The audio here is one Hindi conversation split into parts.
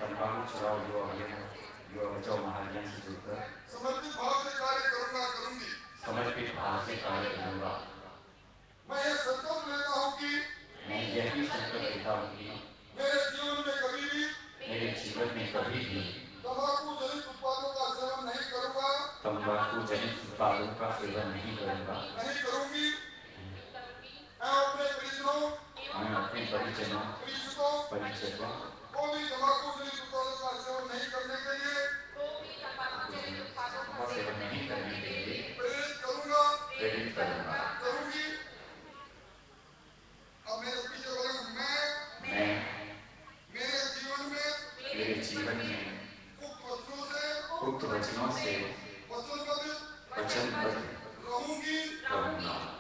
तंबाकू छुड़ाओ युवा बचाओ महाअभियान से जुड़कर समर्पित भाव से कार्य करूंगा, करूंगी। समर्पित भाव से कार्य करूंगा। मैं यह संकल्प लेता हूँ कि मैं यही संकल्प लेता हूँ कि मेरे जीवन में कभी भी तंबाकू जनित उत्पादों का सेवन नहीं करूंगा, तंबाकू जनित उत्पादों का सेवन नहीं करूंगा, नहीं करूंगी। मैं अपने परिजनों, परिचितों को भी तंबाकू जनित उत्पादों का सेवन नहीं करने के लिए प्रेरित करूंगा, करूंगी। अब मेरे पीछे बोले, मैं मेरे जीवन में उक्त वचनों से वचनबद्ध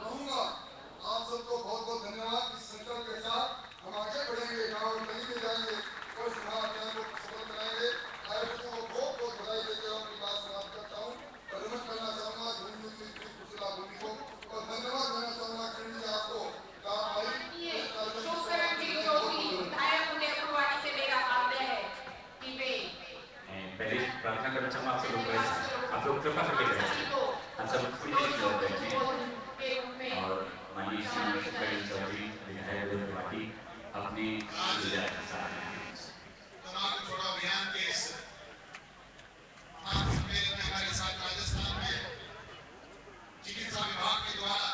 रहूंगा। आप सबको बहुत बहुत धन्यवाद। इस संकल्प के साथ हम आगे बढ़ेंगे, गाँव गली में जाएंगे और इस महाअभियान को सफल बनाएंगे। आयोजकों को बहुत बहुत बधाई देते हुए अपनी बात समाप्त करता हूँ और नमन करना चाहूंगा कुशला भूमि को और धन्यवाद देना चाहूंगा किरण जी आपको। पहले प्रार्थना करना चाहूँगा आप लोग कृपा करके बैठिए। हम सब थोड़ी देर के लिए बैठे और माननीय श्री नरेंद्र चौधरी विधायक गुवाहाटी अपने तंबाकू छोड़ो अभियान के इस महासम्मेलन में हमारे साथ राजस्थान में चिकित्सा विभाग के द्वारा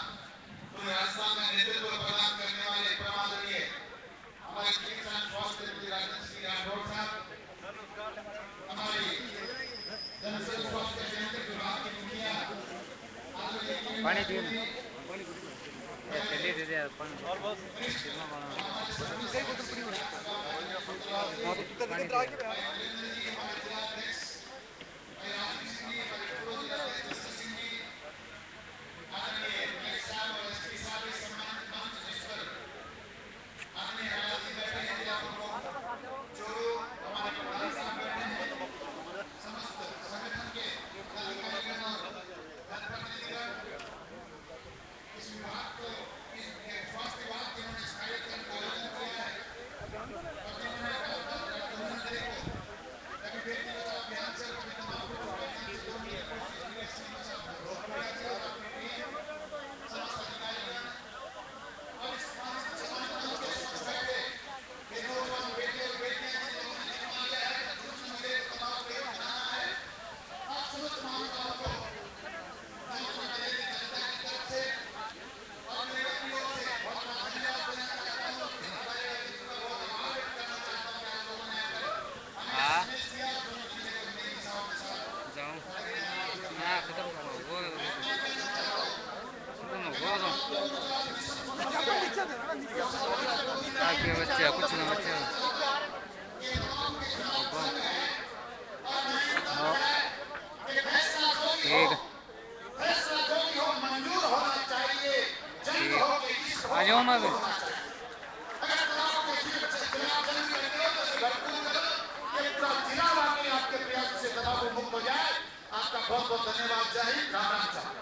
पूरे राजस्थान में नेतृत्व प्रदान करने वाले परमादरणीय हमारे चिकित्सा स्वास्थ्य मंत्री राजेंद्र सिंह राठौड़ साहब, हमारी जनसंख्या स्वास्थ्य संयंत्र विभाग की मुखिया पानी दिए ना चलिए दे दे पानी और बस कई बोतल पड़ी हुई हां तो कितना पानी दिया समस्त संगठन के पदाधिकारीगण और जनप्रतिनिधिगण, इस विभाग को इस स्वास्थ्य विभाग के उन्होंने इस कार्यक्रम का आयोजन किया है और जिन्होंने प्रधानमंत्री को कभी बेटी बचाओ अभियान से और कभी तंबाकू छोड़ो अभियान से जोड़ने की कोशिश की है। श्री प्रिया जी और आपकी टीम, समस्त अधिकारीगण और इस समाज मंच के समक्ष बैठे ये नौजवान बेटे और बेटियां जिन लोगों ने जन्मा लिया है कि दुश्मन मिले तो तंबाकू रहित बनाना है। आप समस्त महानुभावों को नौजवान बरेली जनता की तरफ से और मेरी अपनी ओर से बहुत बहुत धन्यवाद देना चाहता हूँ। हमारे अतिथियों का बहुत आभार व्यक्त करना चाहता हूँ कि आप लोगों ने आकर हमें संदेश दिया और दोनों चीजें को नई दिशाओं के साथ जाऊं आगे बढ़ाने की ना जरूरत खत्म है। करो वो मैं कहना चाहता हूँ खत्म हो कि आप दो लोगों के पास मिशन समझिए जो सरकार का भूमिका है, आके बच्चे कुछ ना मैं बच्चे कहना चाहता हूँ कि तमाम के खिलाफ जंग है और नहीं तंत्र है कि फैसला जो भी हो, ठीक फैसला जो भी हो मंजूर होना चाहिए। जंग हो ठीक के इश्क हो आ जाओ ना मंजूर अभी होना चाहिए। अगर तलाक के खिलाफ जंग करते हो तो भरपूर करो कि पूरा जिला वाकई आपके प्रयास से तंबाकू मुक्त हो जाए। आपका बहुत बहुत धन्यवाद। जय हिंद, राम राम।